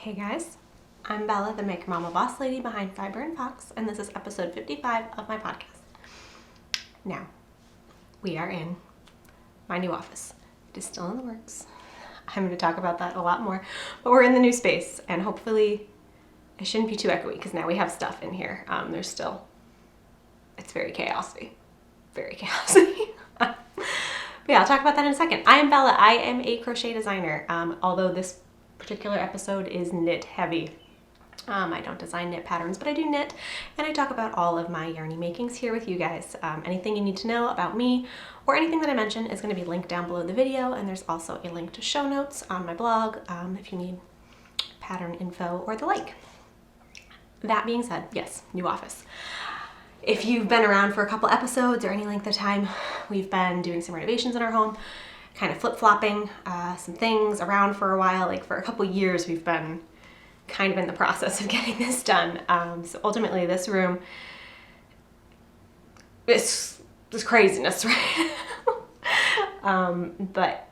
Hey guys, I'm Bella, the Maker Mama Boss Lady behind Fiber and Fox, and this is episode 55 of my podcast. Now, we are in my new office. It is still in the works. I'm going to talk about that a lot more, but we're in the new space, and hopefully it shouldn't be too echoey because now we have stuff in here. It's very chaosy. Very chaosy. But yeah, I'll talk about that in a second. I am Bella. I am a crochet designer, although this particular episode is knit heavy. I don't design knit patterns, but I do knit, and I talk about all of my yarny makings here with you guys. Anything you need to know about me or anything that I mention is going to be linked down below the video, and there's also a link to show notes on my blog if you need pattern info or the like. That being said, yes, new office. If you've been around for a couple episodes or any length of time, we've been doing some renovations in our home, kind of flip-flopping some things around for a while. Like for a couple years, we've been kind of in the process of getting this done. So ultimately this room is craziness, right? But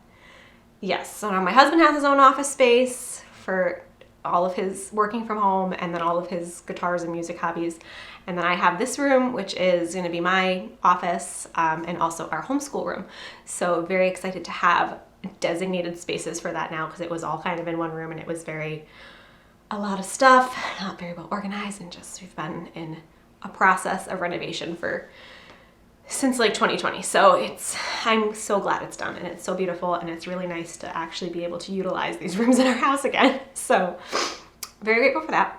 yes, so now my husband has his own office space for all of his working from home and then all of his guitars and music hobbies. And then I have this room, which is going to be my office and also our homeschool room. So very excited to have designated spaces for that now because it was all kind of in one room and it was a lot of stuff, not very well organized, and just we've been in a process of renovation since like 2020. So I'm so glad it's done and it's so beautiful and it's really nice to actually be able to utilize these rooms in our house again. So very grateful for that.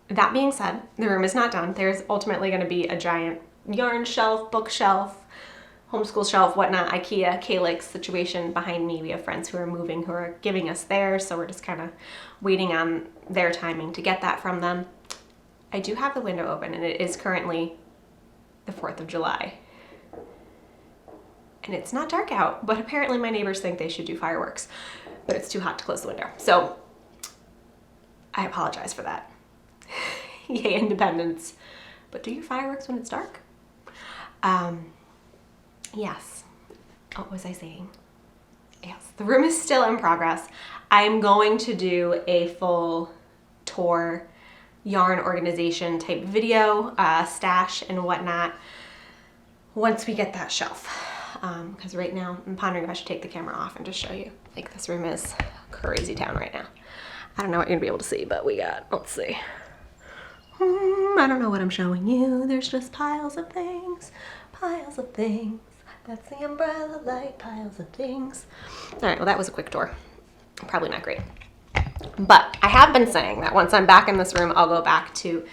That being said, the room is not done. There's ultimately going to be a giant yarn shelf, bookshelf, homeschool shelf, whatnot, IKEA, Calyx situation behind me. We have friends who are moving who are giving us theirs, so we're just kind of waiting on their timing to get that from them. I do have the window open and it is currently the 4th of July. And it's not dark out, but apparently my neighbors think they should do fireworks, but it's too hot to close the window. So I apologize for that. Yay, independence. But do your fireworks when it's dark. Yes. What was I saying? Yes, the room is still in progress. I'm going to do a full tour yarn organization type video, stash and whatnot once we get that shelf. Because right now I'm pondering if I should take the camera off and just show you. Like, this room is crazy town right now. I don't know what you're gonna be able to see, but we got, let's see. I don't know what I'm showing you. There's just piles of things. Piles of things. That's the umbrella light, piles of things. All right, well, that was a quick tour. Probably not great. But I have been saying that once I'm back in this room, I'll go back to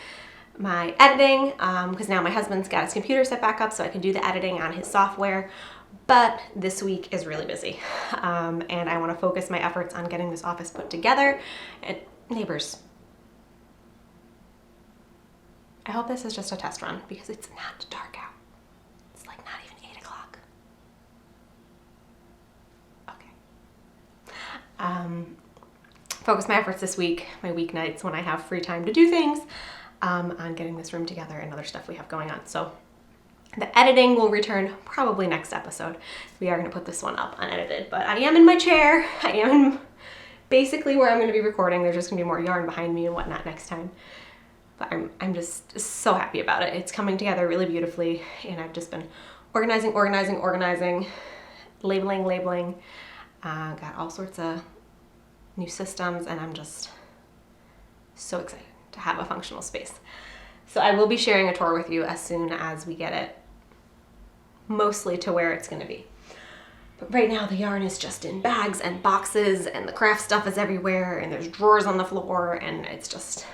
my editing because now my husband's got his computer set back up so I can do the editing on his software. But this week is really busy and I want to focus my efforts on getting this office put together. And neighbors, I hope this is just a test run because it's not dark out. It's like not even 8 o'clock. Okay. Focus my efforts this week, my weeknights when I have free time to do things, on getting this room together and other stuff we have going on. So the editing will return probably next episode. We are going to put this one up unedited, but I am in my chair. I am basically where I'm going to be recording. There's just going to be more yarn behind me and whatnot next time. But I'm just so happy about it. It's coming together really beautifully, and I've just been organizing, labeling, got all sorts of new systems, and I'm just so excited to have a functional space. So I will be sharing a tour with you as soon as we get it mostly to where it's going to be. But right now the yarn is just in bags and boxes, and the craft stuff is everywhere, and there's drawers on the floor, and it's just,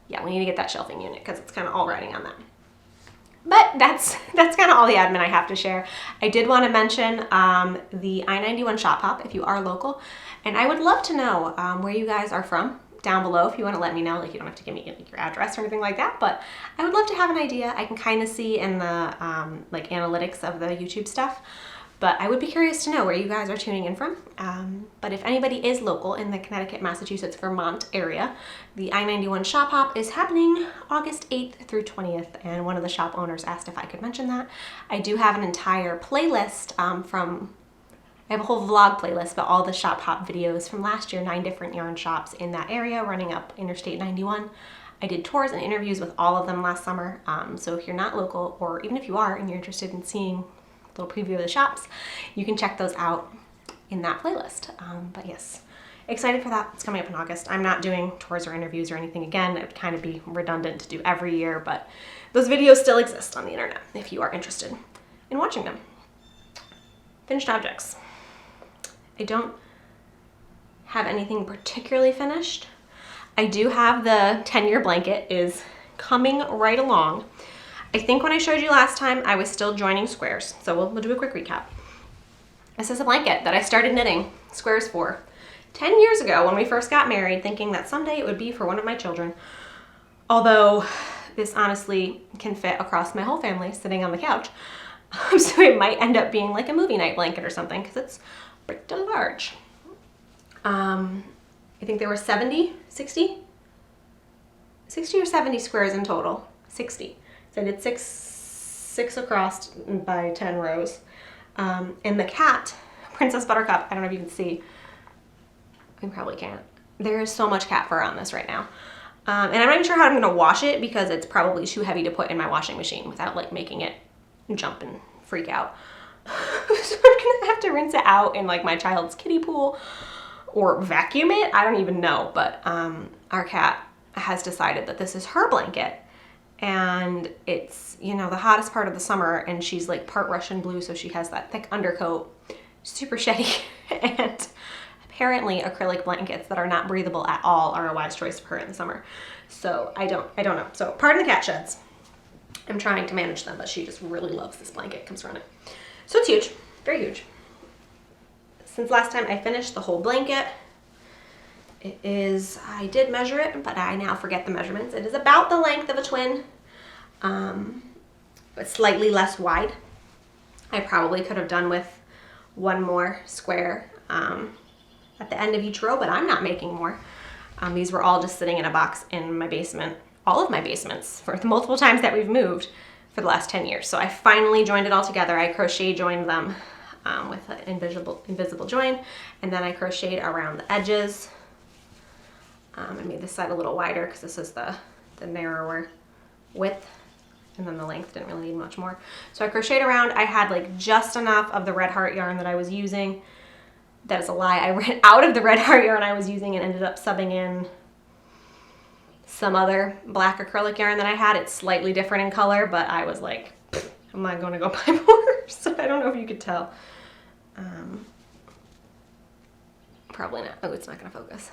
yeah, we need to get that shelving unit because it's kind of all riding on that. But that's kind of all the admin I have to share. I did want to mention the I-91 shop hop if you are local, and I would love to know where you guys are from down below if you want to let me know. Like, you don't have to give me like your address or anything like that, but I would love to have an idea. I can kind of see in the like analytics of the YouTube stuff. But I would be curious to know where you guys are tuning in from. But if anybody is local in the Connecticut, Massachusetts, Vermont area, the I-91 shop hop is happening August 8th through 20th, and one of the shop owners asked if I could mention that. I do have an entire playlist from I have a whole vlog playlist about all the shop hop videos from last year, 9 different yarn shops in that area running up Interstate 91. I did tours and interviews with all of them last summer. So if you're not local, or even if you are and you're interested in seeing a little preview of the shops, you can check those out in that playlist. But yes, excited for that. It's coming up in August. I'm not doing tours or interviews or anything again. It would kind of be redundant to do every year, but those videos still exist on the internet if you are interested in watching them. Finished objects. I don't have anything particularly finished. I do have the 10-year blanket is coming right along. I think when I showed you last time, I was still joining squares. So we'll do a quick recap. This is a blanket that I started knitting squares for 10 years ago when we first got married, thinking that someday it would be for one of my children. Although this honestly can fit across my whole family sitting on the couch. So it might end up being like a movie night blanket or something because it's pretty large. I think there were 60 or 70 squares in total. 60. So I did six across by 10 rows. And the cat, Princess Buttercup, I don't know if you can see. You probably can't. There is so much cat fur on this right now. And I'm not even sure how I'm going to wash it because it's probably too heavy to put in my washing machine without like making it jump and freak out. So I'm gonna have to rinse it out in like my child's kiddie pool or vacuum it. I don't even know, but our cat has decided that this is her blanket, and it's, you know, the hottest part of the summer, and she's like part Russian blue, so she has that thick undercoat, super shady, and apparently acrylic blankets that are not breathable at all are a wise choice for her in the summer. So I don't know. So pardon the cat sheds. I'm trying to manage them, but she just really loves this blanket. Comes from it. So it's huge, very huge. Since last time I finished the whole blanket, it is, I did measure it, but I now forget the measurements. It is about the length of a twin, but slightly less wide. I probably could have done with one more square at the end of each row, but I'm not making more. These were all just sitting in a box in my basement, all of my basements, for the multiple times that we've moved for the last 10 years. So I finally joined it all together. I crochet joined them with an invisible join, and then I crocheted around the edges. I made this side a little wider because this is the narrower width, and then the length didn't really need much more. So I crocheted around. I had like just enough of the red heart yarn that I was using. That is a lie. I ran out of the red heart yarn I was using and ended up subbing in some other black acrylic yarn that I had. It's slightly different in color, but I was like, I'm not going to go buy more. So I don't know if you could tell. Probably not. Oh, it's not going to focus.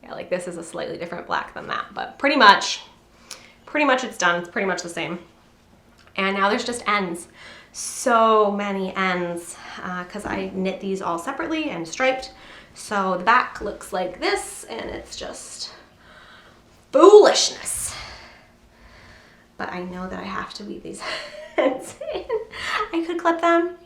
Yeah, like this is a slightly different black than that, but pretty much it's done. It's pretty much the same. And now there's just ends. So many ends because I knit these all separately and striped. So the back looks like this, and it's just foolishness. But I know that I have to weave these ends in. I could clip them,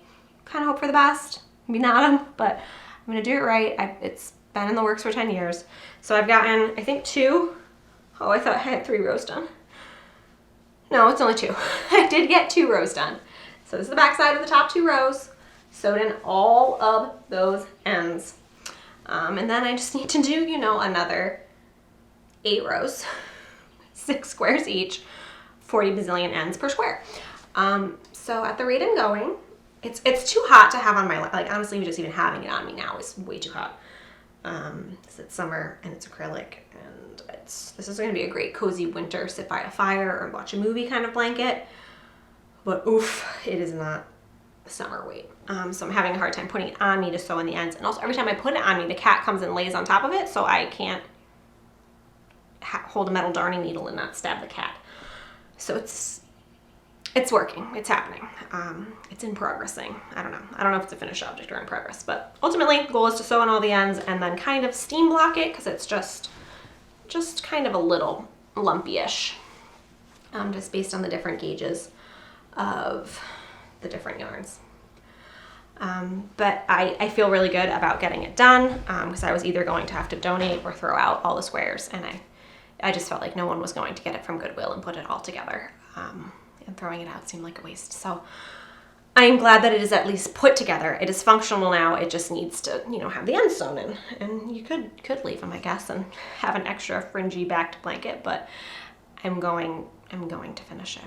kind of hope for the best, maybe not them, but I'm gonna do it right. It's been in the works for 10 years. So I've gotten, I think 2. Oh, I thought I had 3 rows done. No, it's only 2. I did get 2 rows done. So this is the back side of the top 2 rows. Sewed in all of those ends. And then I just need to do, you know, another 8 rows, 6 squares each, 40 bazillion ends per square. So at the rate I'm going, it's too hot to have on my, like honestly, just even having it on me now is way too hot. It's summer and it's acrylic, and this is going to be a great cozy winter sit by a fire or watch a movie kind of blanket. But oof, it is not summer weight. So I'm having a hard time putting it on me to sew in the ends. And also every time I put it on me, the cat comes and lays on top of it, so I can't hold a metal darning needle and not stab the cat. So it's working. It's happening. It's in progressing. I don't know if it's a finished object or in progress, but ultimately the goal is to sew in all the ends and then kind of steam block it because it's just kind of a little lumpy-ish, just based on the different gauges of the different yarns. But I feel really good about getting it done because I was either going to have to donate or throw out all the squares, and I just felt like no one was going to get it from Goodwill and put it all together. And throwing it out seemed like a waste. So I'm glad that it is at least put together. It is functional now. It just needs to, have the ends sewn in. And you could leave them, I guess, and have an extra fringy backed blanket, but I'm going to finish it.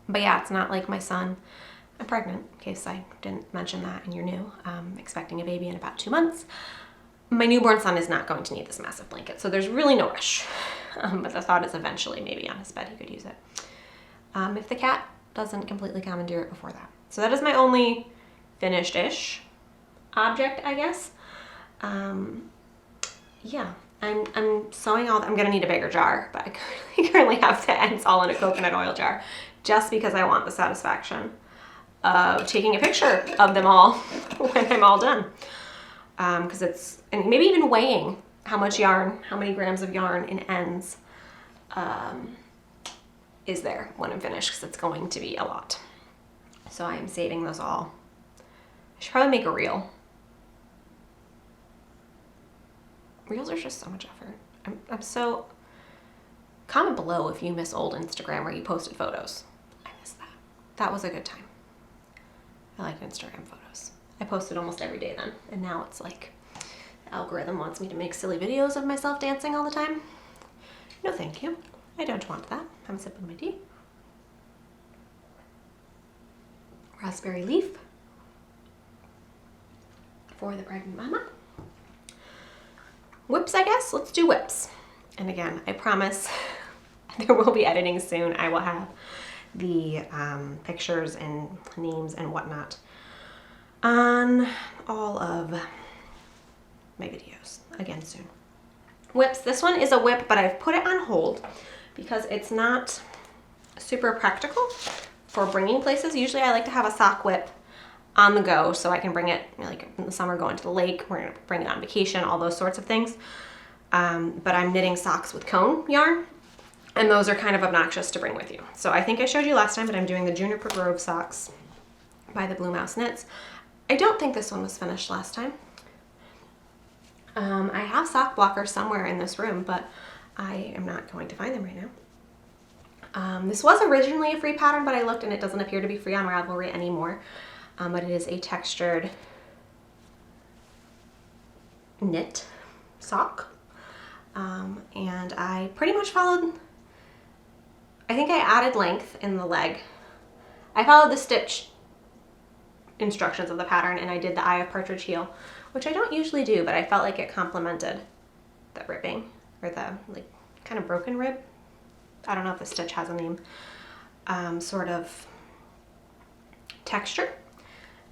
But yeah, it's not like my son. I'm pregnant, in case I didn't mention that and you're new. Expecting a baby in about 2 months. My newborn son is not going to need this massive blanket, so there's really no rush. But the thought is eventually maybe on his bed he could use it. If the cat doesn't completely commandeer it before that. So that is my only finished-ish object, I guess. Yeah, I'm sewing all. I'm gonna need a bigger jar, but I currently have the ends all in a coconut oil jar, just because I want the satisfaction of taking a picture of them all when I'm all done. Because and maybe even weighing how much yarn, how many grams of yarn in ends is there when I'm finished, because it's going to be a lot. So I am saving those all. I should probably make a reel. Reels are just so much effort. I'm so... Comment below if you miss old Instagram where you posted photos. I miss that. That was a good time. I like Instagram photos. I posted almost every day then, and now it's like the algorithm wants me to make silly videos of myself dancing all the time. No thank you. I don't want that. I'm sipping my tea. Raspberry leaf for the pregnant mama. Whips, I guess. Let's do whips. And again, I promise there will be editing soon. I will have the pictures and names and whatnot on all of my videos again soon. Whips. This one is a whip, but I've put it on hold because it's not super practical for bringing places. Usually I like to have a sock whip on the go so I can bring it, like in the summer, going to the lake, we're gonna bring it on vacation, all those sorts of things. But I'm knitting socks with cone yarn, and those are kind of obnoxious to bring with you. So I think I showed you last time, but I'm doing the Juniper Grove socks by the Blue Mouse Knits. I don't think this one was finished last time. I have sock blockers somewhere in this room, but I am not going to find them right now. This was originally a free pattern, but I looked and it doesn't appear to be free on Ravelry anymore. But it is a textured knit sock. And I pretty much followed, I think I added length in the leg. I followed the stitch instructions of the pattern, and I did the Eye of Partridge heel, which I don't usually do, but I felt like it complemented the ribbing, or the like kind of broken rib. I don't know if the stitch has a name. Sort of texture.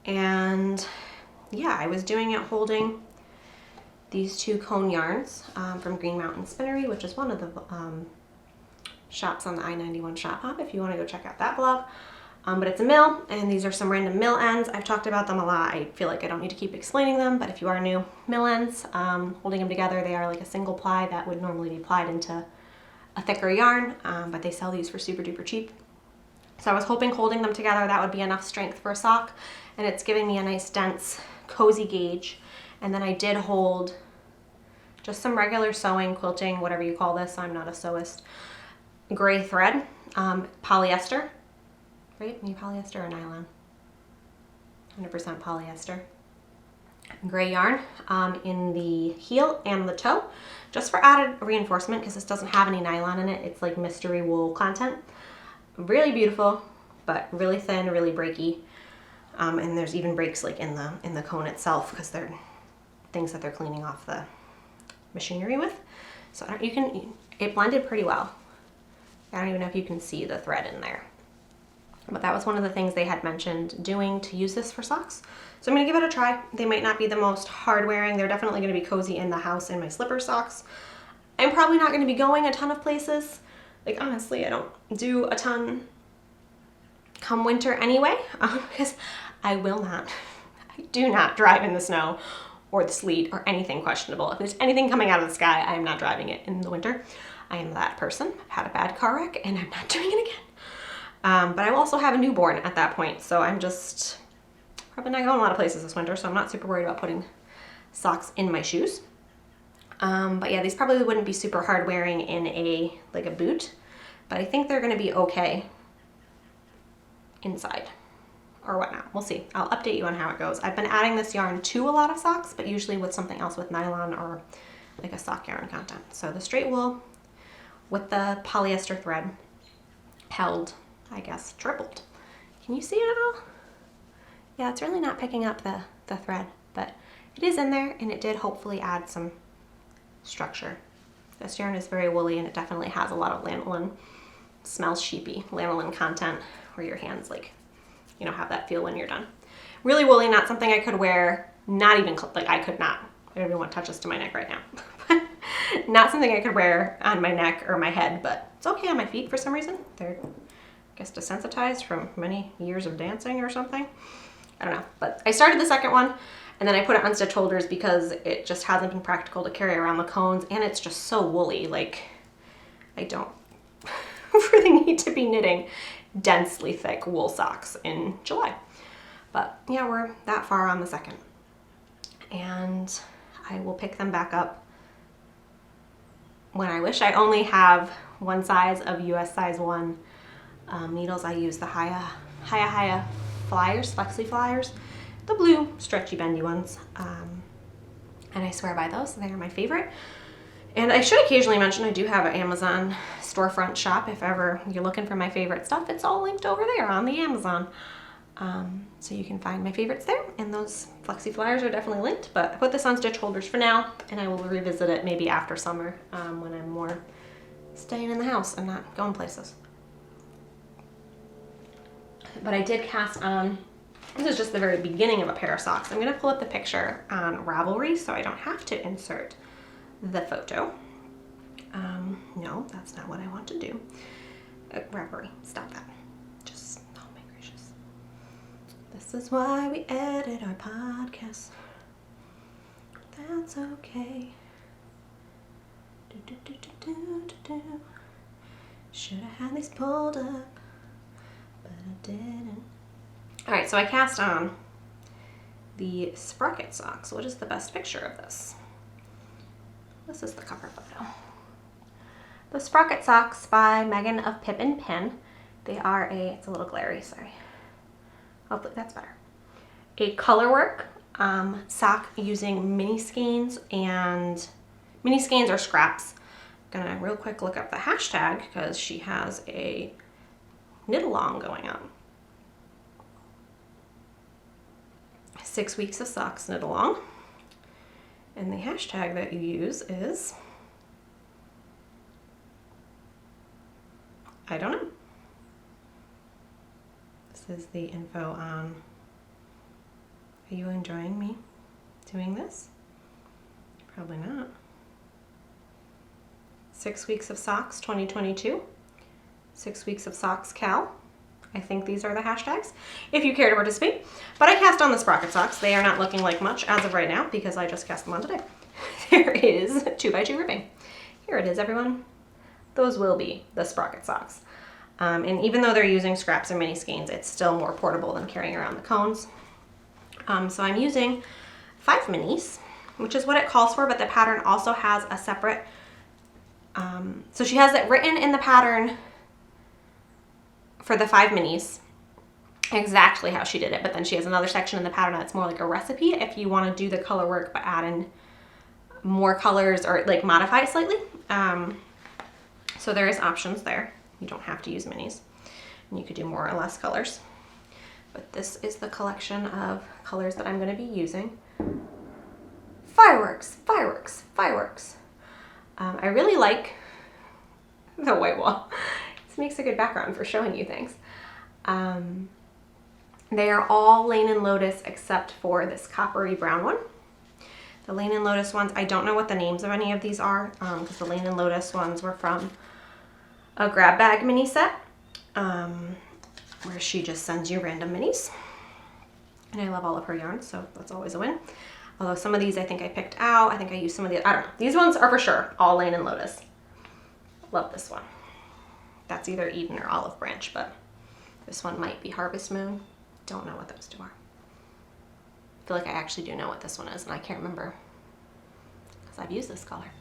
And yeah, I was doing it holding these two cone yarns from Green Mountain Spinnery, which is one of the shops on the I-91 shop hop if you want to go check out that blog. But it's a mill, and these are some random mill ends. I've talked about them a lot. I feel like I don't need to keep explaining them, but if you are new, mill ends, holding them together, they are like a single ply that would normally be plied into a thicker yarn, but they sell these for super duper cheap. So I was hoping holding them together that would be enough strength for a sock, and it's giving me a nice dense cozy gauge. And then I did hold just some regular sewing, quilting, whatever you call this, I'm not a sewist, gray thread, polyester, right? Any polyester or nylon? 100% polyester. Gray yarn in the heel and the toe, just for added reinforcement, because this doesn't have any nylon in it. It's like mystery wool content. Really beautiful, but really thin, really breaky. And there's even breaks like in the cone itself, because they're things that they're cleaning off the machinery with. So it blended pretty well. I don't even know if you can see the thread in there. But that was one of the things they had mentioned doing to use this for socks. So I'm gonna give it a try. They might not be the most hard wearing. They're definitely gonna be cozy in the house in my slipper socks. I'm probably not gonna be going a ton of places. Like honestly, I don't do a ton come winter anyway, because I do not drive in the snow or the sleet or anything questionable. If there's anything coming out of the sky, I am not driving it in the winter. I am that person. I've had a bad car wreck and I'm not doing it again. But I will also have a newborn at that point, so I'm just probably not going a lot of places this winter, so I'm not super worried about putting socks in my shoes. But yeah, these probably wouldn't be super hard wearing in a boot, but I think they're gonna be okay inside. or whatnot. We'll see. I'll update you on how it goes. I've been adding this yarn to a lot of socks, but usually with something else, with nylon or like a sock yarn content. So the straight wool with the polyester thread held, I guess, tripled. Can you see it at all? Yeah, it's really not picking up the thread, but it is in there, and it did hopefully add some structure. This yarn is very woolly, and it definitely has a lot of lanolin, smells sheepy, lanolin content, where your hands like, you know, have that feel when you're done. Really woolly, not something I could wear, not even, like I could not. I don't even want to touch this to my neck right now. Not something I could wear on my neck or my head, but it's okay on my feet for some reason. They're, I guess, desensitized from many years of dancing or something. I don't know, but I started the second one, and then I put it on stitch holders because it just hasn't been practical to carry around the cones, and it's just so woolly. Like, I don't really need to be knitting densely thick wool socks in July. But yeah, we're that far on the second. And I will pick them back up when I wish. I only have one size of US size 1 needles. I use the Haya Flyers, Flexi Flyers, the blue stretchy bendy ones. And I swear by those, they are my favorite. And I should occasionally mention I do have an Amazon storefront shop. If ever you're looking for my favorite stuff, it's all linked over there on the Amazon. So you can find my favorites there, and those Flexi Flyers are definitely linked, but I put this on stitch holders for now, and I will revisit it maybe after summer when I'm more staying in the house and not going places. But I did cast on, this is just the very beginning of a pair of socks. I'm going to pull up the picture on Ravelry so I don't have to insert the photo. No, that's not what I want to do. Ravelry, stop that. Just, oh my gracious. This is why we edit our podcasts. That's okay. Should have had these pulled up, but I didn't. All right, so I cast on the Sprocket socks. What is the best picture of this? This is the cover photo. The Sprocket socks by Megan of Pip and Pin. They are it's a little glary, sorry. Hopefully that's better. A colorwork sock using mini skeins or scraps. I'm gonna real quick look up the hashtag because she has a knit along going on. 6 weeks of socks knit along. And the hashtag that you use is, I don't know. This is the info on, are you enjoying me doing this? Probably not. 6 weeks of socks 2022. 6 weeks of socks Cal. I think these are the hashtags if you care to participate. But I cast on the Sprocket socks. They are not looking like much as of right now because I just cast them on today. There is 2x2 ribbing. Here it is, everyone. Those will be the Sprocket socks. And even though they're using scraps or mini skeins, it's still more portable than carrying around the cones. So I'm using 5 minis, which is what it calls for, but the pattern also has a separate, so she has it written in the pattern for the 5 minis, exactly how she did it, but then she has another section in the pattern that's more like a recipe if you want to do the color work but add in more colors or like modify it slightly. So there is options there. You don't have to use minis, and you could do more or less colors. But this is the collection of colors that I'm going to be using. Fireworks, fireworks, fireworks. I really like the white wall. This makes a good background for showing you things. They are all Lane and Lotus except for this coppery brown one. The Lane and Lotus ones, I don't know what the names of any of these are because the Lane and Lotus ones were from a grab bag mini set where she just sends you random minis. And I love all of her yarns, so that's always a win. Although some of these I think I picked out. I think I used some of the, I don't know. These ones are for sure all Lane and Lotus. Love this one. That's either Eden or Olive Branch, but this one might be Harvest Moon. Don't know what those two are. I feel like I actually do know what this one is, and I can't remember because I've used this color.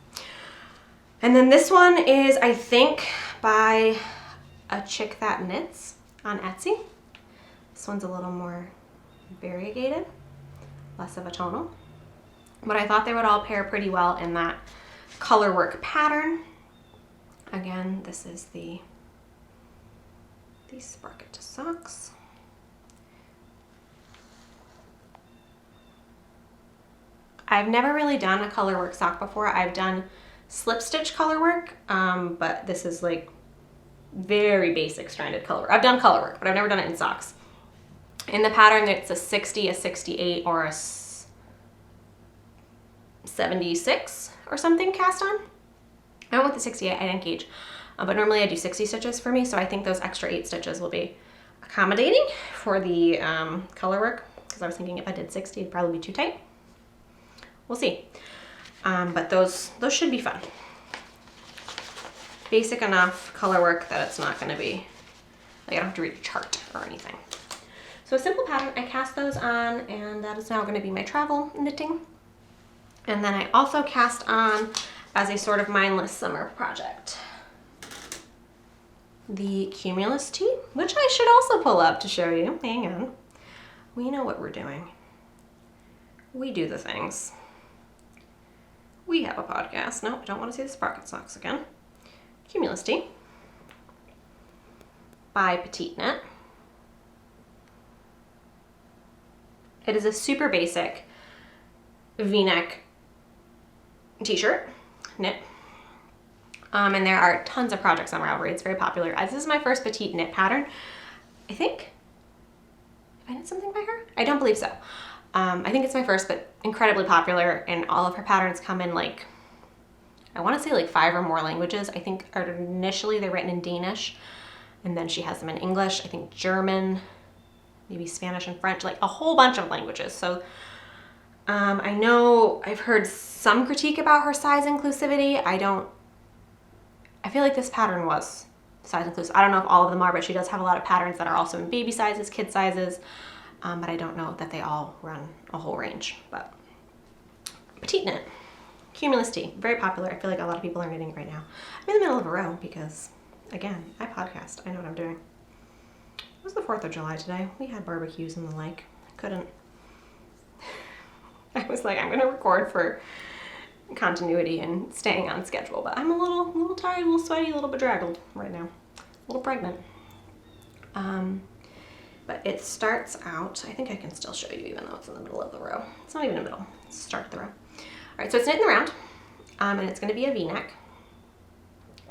And then this one is, I think, by a chick that knits on Etsy. This one's a little more variegated, less of a tonal. But I thought they would all pair pretty well in that color work pattern. Again, this is the sprocket to socks. I've never really done a color work sock before. I've done slip stitch color work, but this is like very basic stranded color work. I've done color work, but I've never done it in socks. In the pattern, it's a 60, a 68, or a 76 or something cast on. I went with the 68, I didn't gauge, but normally I do 60 stitches for me, so I think those extra 8 stitches will be accommodating for the color work, because I was thinking if I did 60, it'd probably be too tight. We'll see. But those should be fun. Basic enough color work that it's not going to be, like I don't have to read a chart or anything. So a simple pattern, I cast those on, and that is now going to be my travel knitting. And then I also cast on, as a sort of mindless summer project, the Cumulus tee, which I should also pull up to show you. Hang on. We know what we're doing. We do the things. We have a podcast. No, I don't want to see the sprocket socks again. Cumulus tee by Petite Knit. It is a super basic V-neck t-shirt knit. And there are tons of projects on Ravelry. It's very popular. This is my first Petite Knit pattern. I think. Have I knit something by her? I don't believe so. I think it's my first, but incredibly popular, and all of her patterns come in like, I want to say like 5 or more languages. I think initially they're written in Danish, and then she has them in English, I think German, maybe Spanish and French, like a whole bunch of languages. So I know I've heard some critique about her size inclusivity. I feel like this pattern was size inclusive. I don't know if all of them are, but she does have a lot of patterns that are also in baby sizes, kid sizes, but I don't know that they all run a whole range. But Petite Knit, Cumulus tee, very popular. I feel like a lot of people are knitting it right now. I'm in the middle of a row because, again, I podcast. I know what I'm doing. It was the 4th of July today. We had barbecues and the like. I couldn't. I was like, I'm going to record for continuity and staying on schedule, but I'm a little tired, a little sweaty, a little bedraggled right now. A little pregnant. But it starts out, I think I can still show you even though it's in the middle of the row. It's not even in the middle, it's the start of the row. All right, so it's knit in the round, and it's gonna be a V-neck.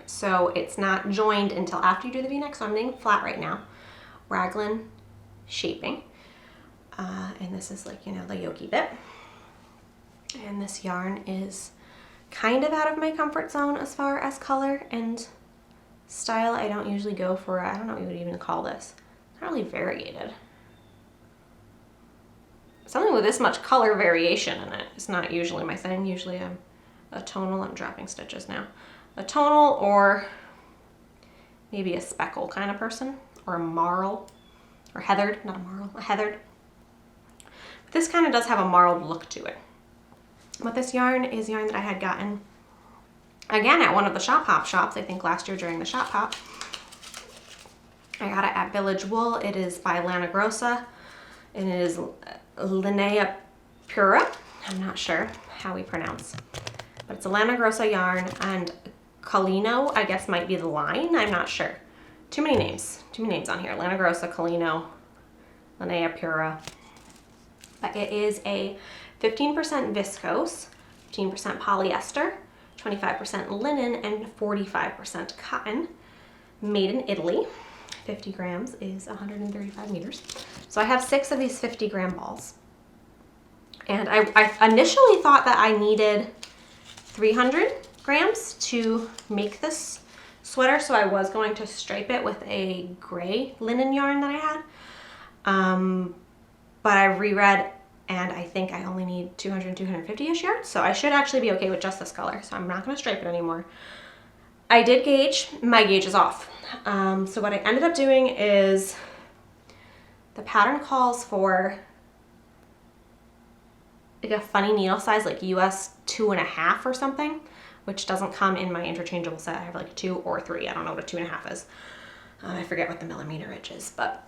So it's not joined until after you do the V-neck, so I'm knitting flat right now. Raglan shaping. And this is like, you know, the yoky bit. And this yarn is kind of out of my comfort zone as far as color and style. I don't usually go for, I don't know what you would even call this. It's not really variegated. Something with this much color variation in it is not usually my thing. Usually I'm a tonal, I'm dropping stitches now. A tonal or maybe a speckle kind of person, or a marl, or heathered, not a marl, a heathered. But this kind of does have a marled look to it. But this yarn is yarn that I had gotten, again, at one of the Shop Hop shops, I think last year during the Shop Hop. I got it at Village Wool. It is by Lana Grossa, and it is Linnea Pura. I'm not sure how we pronounce, but it's a Lana Grossa yarn, and Colino, I guess, might be the line. I'm not sure. Too many names on here. Lana Grossa, Colino, Linnea Pura. But it is a 15% viscose, 15% polyester, 25% linen, and 45% cotton, made in Italy. 50 grams is 135 meters. So I have 6 of these 50 gram balls. And I initially thought that I needed 300 grams to make this sweater, so I was going to stripe it with a gray linen yarn that I had. But I reread, and I think I only need 200, 250-ish yards, so I should actually be okay with just this color, so I'm not going to stripe it anymore. I did gauge, my gauge is off. So what I ended up doing is, the pattern calls for like a funny needle size, like US 2.5 or something, which doesn't come in my interchangeable set. I have like a 2 or 3. I don't know what a 2.5 is. I forget what the millimeterage is, but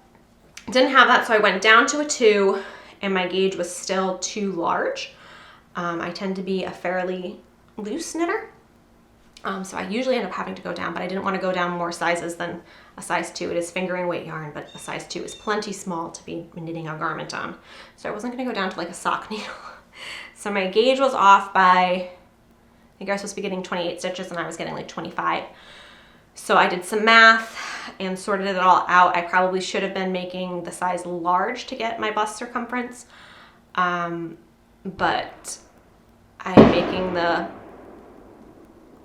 Didn't have that, so I went down to a 2, and my gauge was still too large. I tend to be a fairly loose knitter, so I usually end up having to go down, but I didn't want to go down more sizes than a size 2. It is fingering weight yarn, but a size 2 is plenty small to be knitting a garment on. So I wasn't going to go down to like a sock needle. So my gauge was off by, I think I was supposed to be getting 28 stitches and I was getting like 25. So I did some math and sorted it all out. I probably should have been making the size large to get my bust circumference. But I'm making the,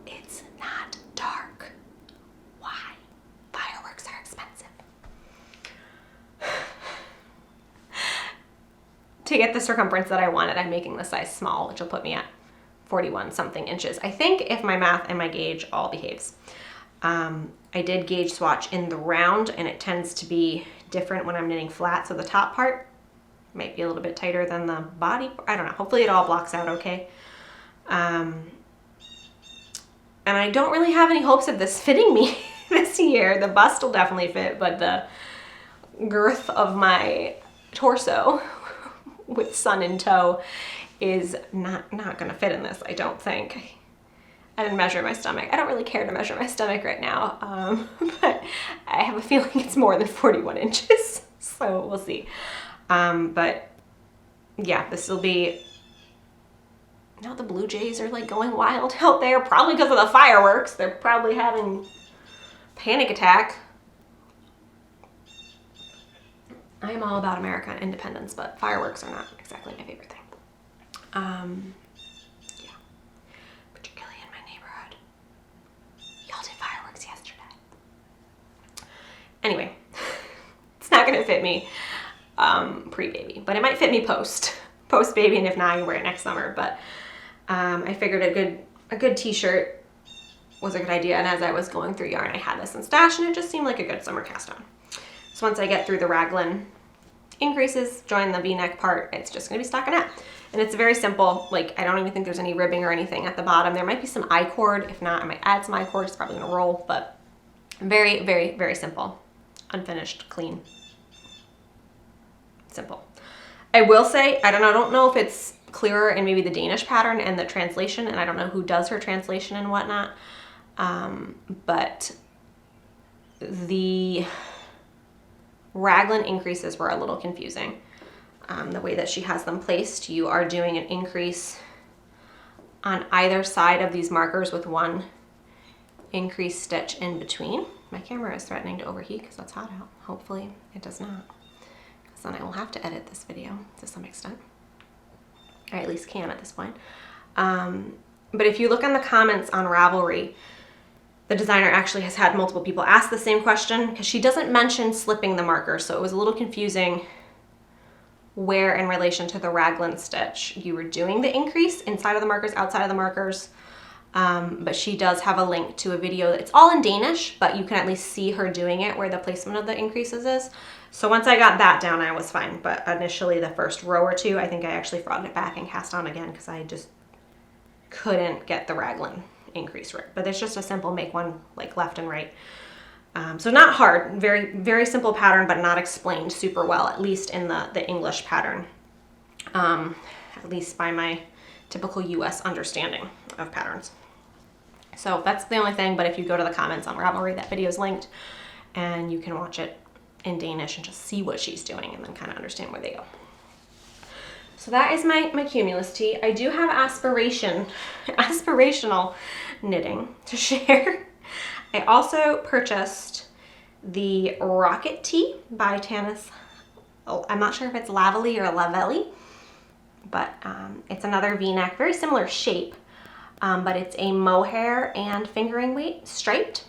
it's not dark. Why? Fireworks are expensive. To get the circumference that I wanted, I'm making the size small, which will put me at 41 something inches. I think if my math and my gauge all behaves. I did gauge swatch in the round, and it tends to be different when I'm knitting flat. So the top part might be a little bit tighter than the body. I don't know. Hopefully it all blocks out okay. And I don't really have any hopes of this fitting me this year. The bust will definitely fit, but the girth of my torso with sun in tow is not going to fit in this, I don't think. I didn't measure my stomach. I don't really care to measure my stomach right now, but I have a feeling it's more than 41 inches, so we'll see. But yeah, this will be, now the Blue Jays are like going wild out there, probably because of the fireworks. They're probably having panic attack. I am all about America and independence, but fireworks are not exactly my favorite thing. Yeah, particularly in my neighborhood. Y'all did fireworks yesterday. Anyway, it's not gonna fit me pre-baby, but it might fit me post-baby, and if not, I can wear it next summer. But I figured a good t-shirt was a good idea, and as I was going through yarn, I had this in stash, and it just seemed like a good summer cast on. So once I get through the raglan increases, join the V-neck part, it's just gonna be stockinette. And it's very simple. Like, I don't even think there's any ribbing or anything at the bottom. There might be some I-cord. If not, I might add some I-cord. It's probably gonna roll, but very, very, very simple. Unfinished, clean, simple. I will say, I don't know if it's clearer in maybe the Danish pattern and the translation, and I don't know who does her translation and whatnot, but the raglan increases were a little confusing. The way that she has them placed, you are doing an increase on either side of these markers with one increased stitch in between. My camera is threatening to overheat because it's hot out. Hopefully it does not, because then I will have to edit this video to some extent. I at least can at this point. But if you look on the comments on Ravelry, the designer actually has had multiple people ask the same question, because she doesn't mention slipping the marker, so it was a little confusing where in relation to the raglan stitch you were doing the increase, inside of the markers, outside of the markers. But she does have a link to a video. It's all in Danish, but you can at least see her doing it where the placement of the increases is. So once I got that down, I was fine. But initially the first row or two, I think I actually frogged it back and cast on again because I just couldn't get the raglan increase right. But it's just a simple make one like left and right. So not hard, very, very simple pattern, but not explained super well, at least in the English pattern, at least by my typical US understanding of patterns. So that's the only thing, but if you go to the comments on Ravelry, that video is linked, and you can watch it in Danish and just see what she's doing and then kind of understand where they go. So that is my cumulus tee. I do have aspirational knitting to share. I also purchased the Rocket Tee by Tanis. Oh, I'm not sure if it's Lavely or Lavelli, but it's another V-neck, very similar shape, but it's a mohair and fingering weight striped.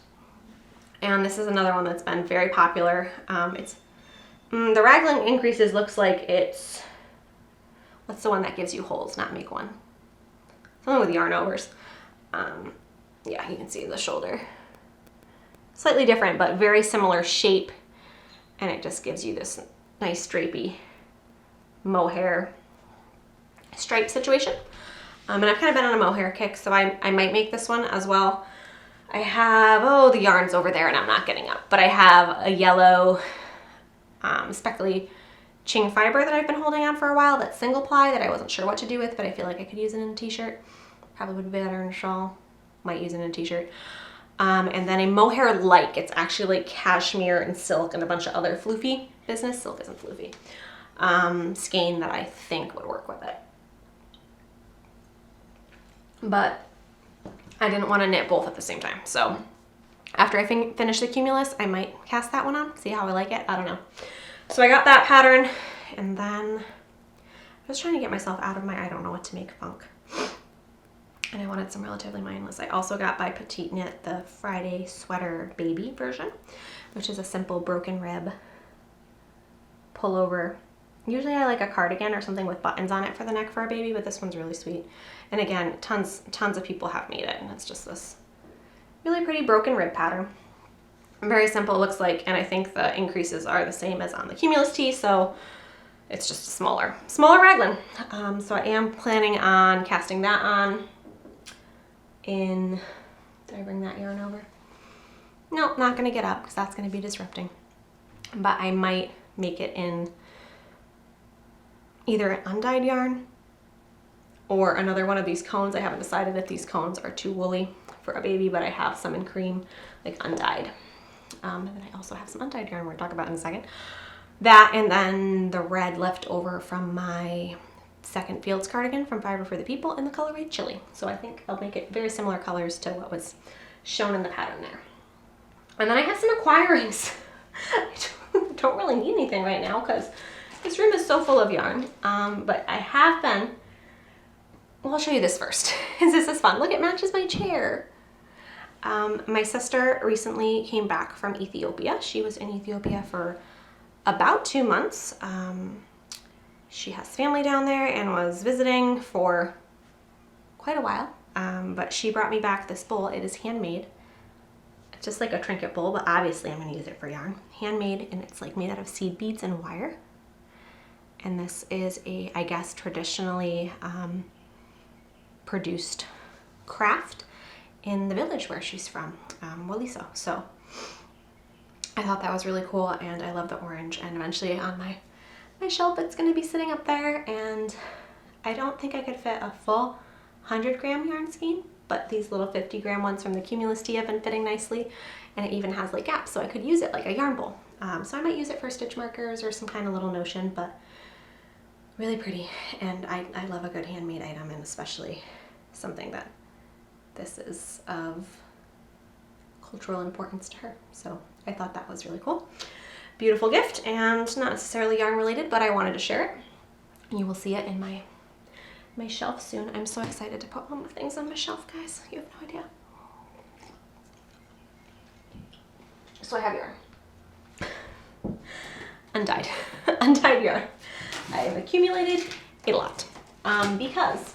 And this is another one that's been very popular. The raglan increases looks like it's, what's the one that gives you holes, not make one? Something with yarn overs. Yeah, you can see the shoulder. Slightly different, but very similar shape. And it just gives you this nice drapey mohair stripe situation. And I've kind of been on a mohair kick, so I might make this one as well. I have, the yarn's over there and I'm not getting up, but I have a yellow speckly Ching fiber that I've been holding on for a while. That's single ply that I wasn't sure what to do with, but I feel like I could use it in a t-shirt. Probably would be better in a shawl. Might use it in a t-shirt. And then a mohair like. It's actually like cashmere and silk and a bunch of other floofy business. Silk isn't floofy. Skein that I think would work with it. But I didn't want to knit both at the same time. So after I finish the Cumulus, I might cast that one on, see how I like it. I don't know. So I got that pattern, and then I was trying to get myself out of my I don't know what to make funk. And I wanted some relatively mindless. I also got by Petite Knit the Friday Sweater Baby version, which is a simple broken rib pullover. Usually I like a cardigan or something with buttons on it for the neck for a baby, but this one's really sweet. And again, tons of people have made it, and it's just this really pretty broken rib pattern. Very simple, it looks like, and I think the increases are the same as on the Cumulus tee, so it's just a smaller raglan. So I am planning on casting that on in, did I bring that yarn over? Nope, not gonna get up because that's gonna be disrupting. But I might make it in either an undyed yarn or another one of these cones. I haven't decided if these cones are too woolly for a baby, but I have some in cream, like undyed. And then I also have some undyed yarn we're gonna talk about in a second. That, and then the red left over from my second Fields cardigan from Fiber for the People in the colorway Chili. So I think I'll make it very similar colors to what was shown in the pattern there. And then I have some acquirings. I don't really need anything right now because this room is so full of yarn. But I have been, well, I'll show you this first. This is fun. Look, it matches my chair. My sister recently came back from Ethiopia. She was in Ethiopia for about 2 months. She has family down there and was visiting for quite a while. But she brought me back this bowl. It is handmade. It's just like a trinket bowl, but obviously I'm going to use it for yarn. Handmade, and it's like made out of seed beads and wire. And this is a, I guess, traditionally produced craft in the village where she's from, Waliso. So I thought that was really cool, and I love the orange, and eventually on my shelf it's going to be sitting up there. And I don't think I could fit a full 100-gram yarn skein, but these little 50-gram ones from the Cumulus tee have been fitting nicely, and it even has like gaps, so I could use it like a yarn bowl. So I might use it for stitch markers or some kind of little notion, but really pretty. And I love a good handmade item, and especially something that this is of cultural importance to her. So I thought that was really cool. Beautiful gift, and not necessarily yarn related, but I wanted to share it. You will see it in my shelf soon. I'm so excited to put all the things on my shelf, guys. You have no idea. So I have yarn. Undyed. Undyed yarn. I have accumulated a lot because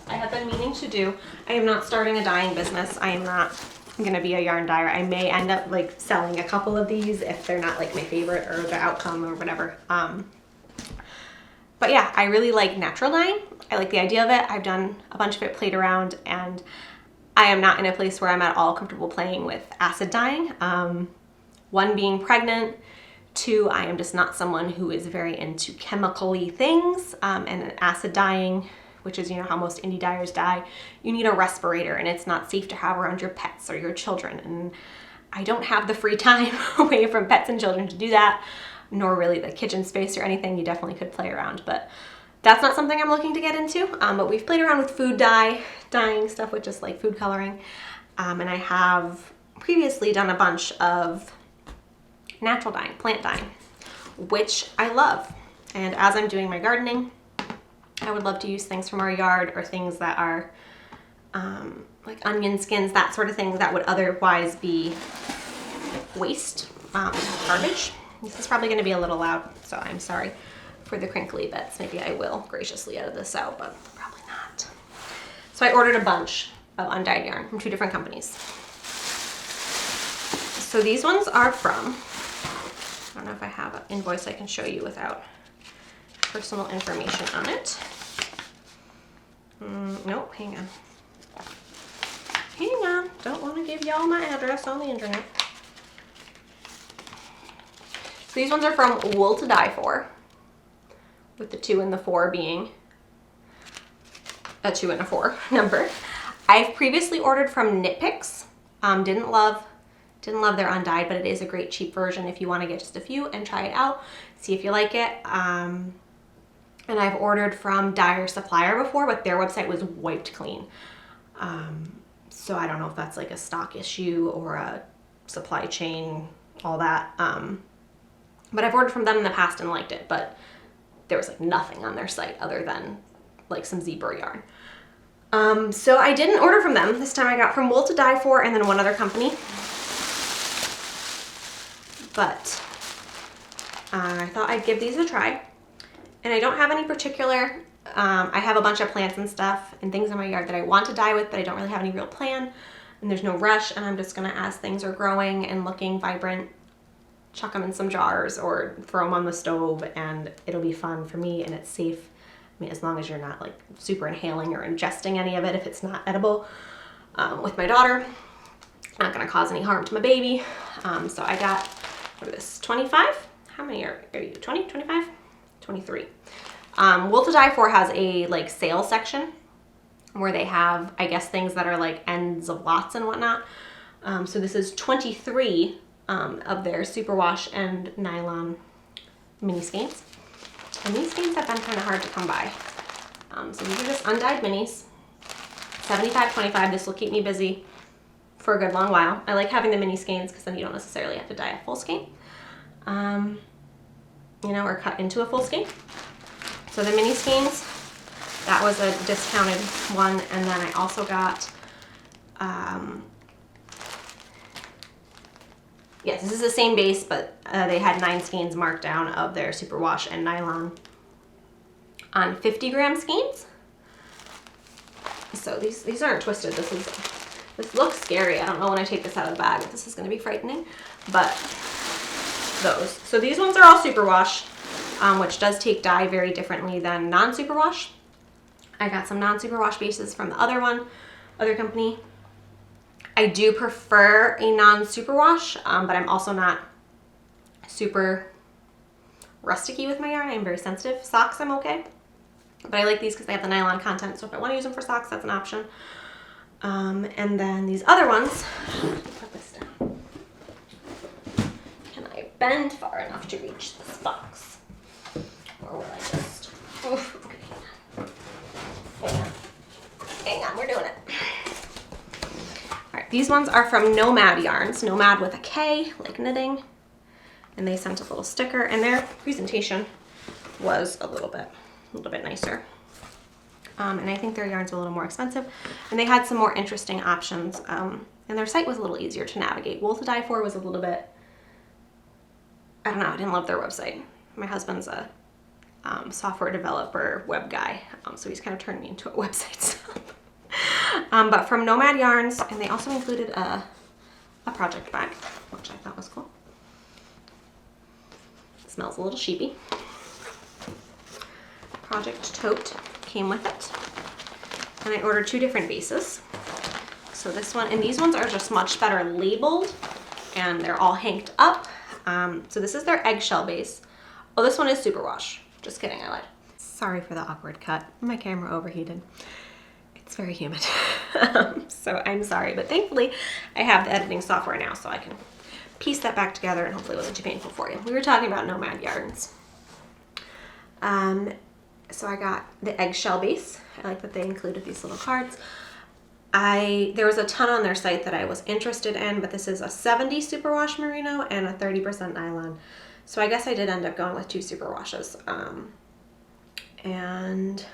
I have been meaning to do, I am not starting a dyeing business. I am not going to be a yarn dyer. I may end up like selling a couple of these if they're not like my favorite or the outcome or whatever. But yeah, I really like natural dyeing. I like the idea of it. I've done a bunch of it, played around, and I am not in a place where I'm at all comfortable playing with acid dyeing. One, being pregnant. Two, I am just not someone who is very into chemical-y things, and acid dyeing, which is, you know, how most indie dyers dye, you need a respirator, and it's not safe to have around your pets or your children. And I don't have the free time away from pets and children to do that, nor really the kitchen space or anything. You definitely could play around, but that's not something I'm looking to get into. But we've played around with food dyeing stuff with just like food coloring. And I have previously done a bunch of natural dyeing, plant dyeing, which I love. And as I'm doing my gardening, I would love to use things from our yard or things that are like onion skins, that sort of thing that would otherwise be waste, garbage. This is probably going to be a little loud, so I'm sorry for the crinkly bits. Maybe I will graciously edit this out, but probably not. So I ordered a bunch of undyed yarn from 2 different companies. So these ones are from, I don't know if I have an invoice I can show you without personal information on it. Nope, hang on. Hang on, don't want to give y'all my address on the internet. So these ones are from Wool to Die For, with the 2 and the 4 being a 2 and a 4 number. I've previously ordered from Knit Picks. Didn't love their undyed, but it is a great cheap version if you want to get just a few and try it out, see if you like it. And I've ordered from Dyer Supplier before, but their website was wiped clean. So I don't know if that's like a stock issue or a supply chain, all that. But I've ordered from them in the past and liked it, but there was like nothing on their site other than like some zebra yarn. So I didn't order from them. This time I got from Wool to Die For and then one other company. But I thought I'd give these a try. And I don't have any particular, I have a bunch of plants and stuff and things in my yard that I want to dye with, but I don't really have any real plan. And there's no rush, and I'm just gonna, as things are growing and looking vibrant, chuck them in some jars or throw them on the stove, and it'll be fun for me and it's safe. I mean, as long as you're not like super inhaling or ingesting any of it if it's not edible. With my daughter, not gonna cause any harm to my baby. So I got, what is this, 25? How many are you, 20, 25? 23. Wool to Die For has a like sale section where they have, I guess, things that are like ends of lots and whatnot. So this is 23 of their superwash and nylon mini skeins. And these skeins have been kind of hard to come by. So these are just undyed minis. 75-25, this will keep me busy for a good long while. I like having the mini skeins because then you don't necessarily have to dye a full skein. You know, or cut into a full skein. So the mini skeins, that was a discounted one. And then I also got, yes, this is the same base, but they had 9 skeins marked down of their superwash and nylon on 50-gram skeins. So these aren't twisted. This looks scary. I don't know when I take this out of the bag if this is going to be frightening, but those. So these ones are all superwash, which does take dye very differently than non-superwash. I got some non-superwash bases from the other company. I do prefer a non-superwash, but I'm also not super rusticy with my yarn. I'm very sensitive. Socks, I'm okay. But I like these because they have the nylon content, so if I want to use them for socks, that's an option. And then these other ones, put this down. Can I bend far enough to reach this box? Or will I just, oof, okay. Hang on, we're doing it. All right, these ones are from Nomad Yarns, Nomad with a K, like knitting. And they sent a little sticker, and their presentation was a little bit nicer. And I think their yarn's a little more expensive, and they had some more interesting options. And their site was a little easier to navigate. Wool to Die For was a little bit, I don't know, I didn't love their website. My husband's a software developer web guy, so he's kind of turned me into a website stuff. But from Nomad Yarns, and they also included a project bag, which I thought was cool. It smells a little sheepy. Project tote came with it, and I ordered 2 different bases. So this one, and these ones are just much better labeled, and they're all hanked up. So this is their eggshell base. Oh, this one is superwash. Just kidding, I lied. Sorry for the awkward cut. My camera overheated. It's very humid. So I'm sorry, but thankfully I have the editing software now, so I can piece that back together, and hopefully it wasn't too painful for you. We were talking about Nomad Yarns. So I got the eggshell base. I like that they included these little cards. There was a ton on their site that I was interested in, but this is a 70 superwash merino and a 30% nylon. So I guess I did end up going with 2 superwashes. And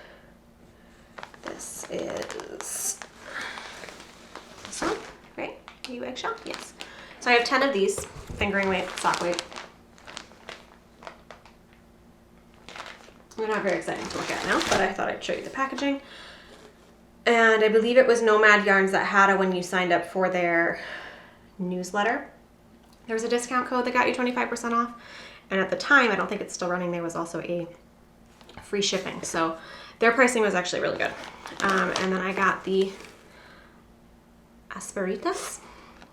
this is this one, right? You eggshell? Yes. So I have 10 of these, fingering weight, sock weight. They're not very exciting to look at now, but I thought I'd show you the packaging. And I believe it was Nomad Yarns that had it when you signed up for their newsletter. There was a discount code that got you 25% off. And at the time, I don't think it's still running, there was also a free shipping. So their pricing was actually really good. And then I got the Asperitas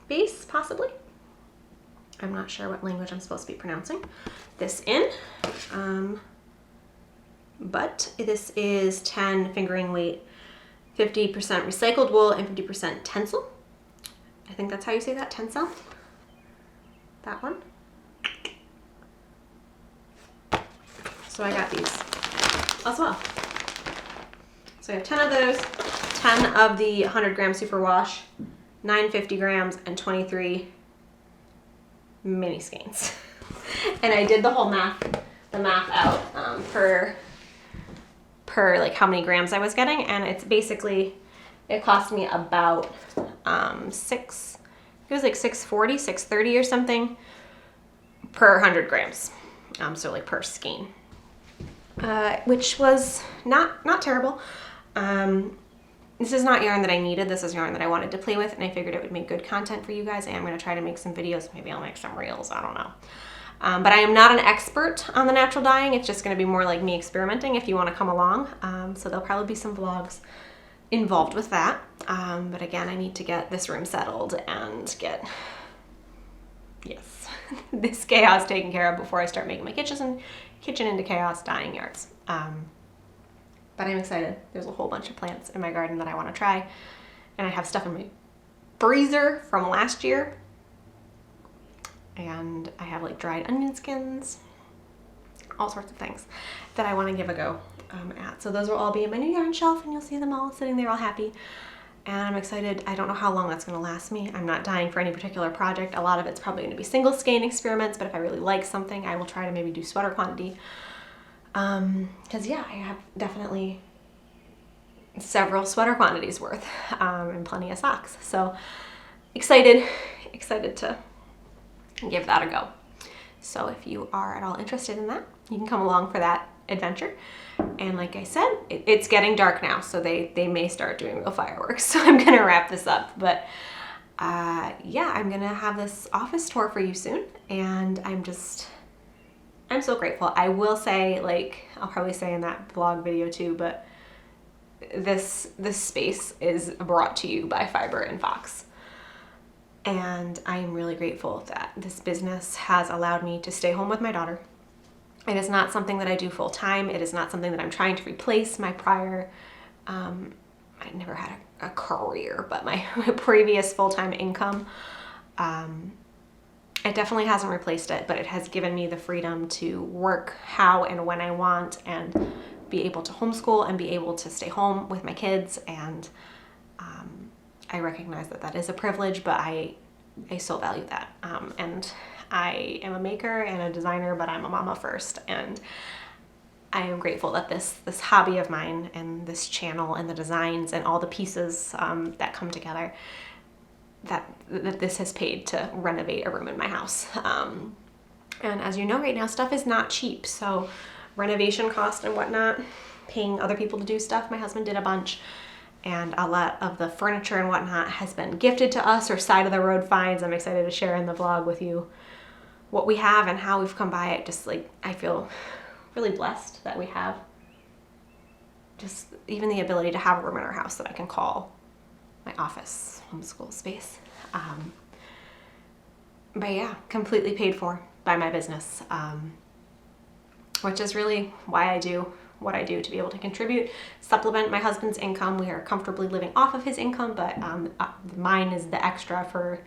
base, possibly. I'm not sure what language I'm supposed to be pronouncing this in. But this is 10 fingering weight, 50% recycled wool and 50% tencel. I think that's how you say that, tencel. That one. So I got these as well. So I have 10 of those, 10 of the 100 gram superwash, 9 50 grams, and 23 mini skeins. And I did the whole math out per like how many grams I was getting, and it's basically, it cost me about it was like $6.40, $6.30 or something per 100 grams. So like per skein, which was not terrible. This is not yarn that I needed. This is yarn that I wanted to play with, and I figured it would make good content for you guys. And I'm going to try to make some videos. Maybe I'll make some reels. I don't know. But I am not an expert on the natural dyeing. It's just going to be more like me experimenting if you want to come along. So there'll probably be some vlogs involved with that. But again, I need to get this room settled and get, this chaos taken care of before I start making my kitchen into chaos dyeing yards. But I'm excited. There's a whole bunch of plants in my garden that I want to try. And I have stuff in my freezer from last year. And I have like dried onion skins, all sorts of things that I want to give a go at. So those will all be in my new yarn shelf, and you'll see them all sitting there all happy. And I'm excited. I don't know how long that's going to last me. I'm not dyeing for any particular project. A lot of it's probably going to be single skein experiments, but if I really like something, I will try to maybe do sweater quantity. Because yeah, I have definitely several sweater quantities worth and plenty of socks. So excited to give that a go. So if you are at all interested in that, you can come along for that adventure. And like I said, it's getting dark now, so they may start doing real fireworks. So I'm gonna wrap this up. But yeah, I'm gonna have this office tour for you soon, and I'm so grateful. I will say, like, I'll probably say in that vlog video too, but this space is brought to you by Fiber and Fox. And I am really grateful that this business has allowed me to stay home with my daughter. It is not something that I do full time. It is not something that I'm trying to replace my prior, I never had a career, but my previous full-time income. It definitely hasn't replaced it, but it has given me the freedom to work how and when I want and be able to homeschool and be able to stay home with my kids. And I recognize that that is a privilege, but I still value that. And I am a maker and a designer, but I'm a mama first. And I am grateful that this hobby of mine and this channel and the designs and all the pieces that come together, that this has paid to renovate a room in my house. And as you know, right now, stuff is not cheap. So renovation costs and whatnot, paying other people to do stuff. My husband did a bunch. And a lot of the furniture and whatnot has been gifted to us or side of the road finds. I'm excited to share in the vlog with you what we have and how we've come by it. Just like, I feel really blessed that we have just even the ability to have a room in our house that I can call my office, homeschool space. But yeah, completely paid for by my business, which is really why I do what I do, to be able to contribute, supplement my husband's income. We are comfortably living off of his income, but mine is the extra for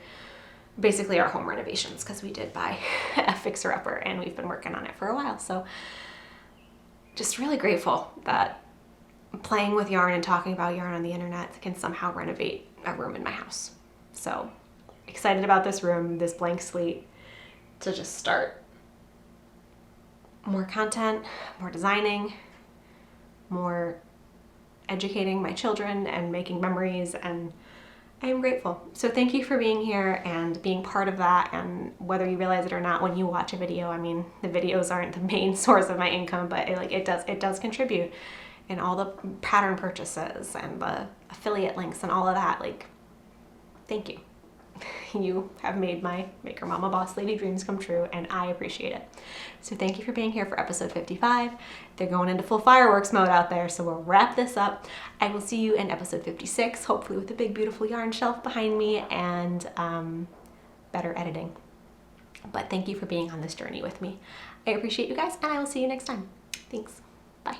basically our home renovations, because we did buy a fixer-upper and we've been working on it for a while. So just really grateful that playing with yarn and talking about yarn on the internet can somehow renovate a room in my house. So excited about this room, this blank slate, to just start more content, more designing, more educating my children and making memories, and I am grateful. So thank you for being here and being part of that. And whether you realize it or not, when you watch a video, I mean, the videos aren't the main source of my income, but it does contribute. And all the pattern purchases and the affiliate links and all of that, like, thank you. You have made my Maker Mama Boss Lady dreams come true, and I appreciate it. So thank you for being here for episode 55. They're going into full fireworks mode out there, so we'll wrap this up. I will see you in episode 56, hopefully with a big, beautiful yarn shelf behind me and better editing. But thank you for being on this journey with me. I appreciate you guys, and I will see you next time. Thanks. Bye.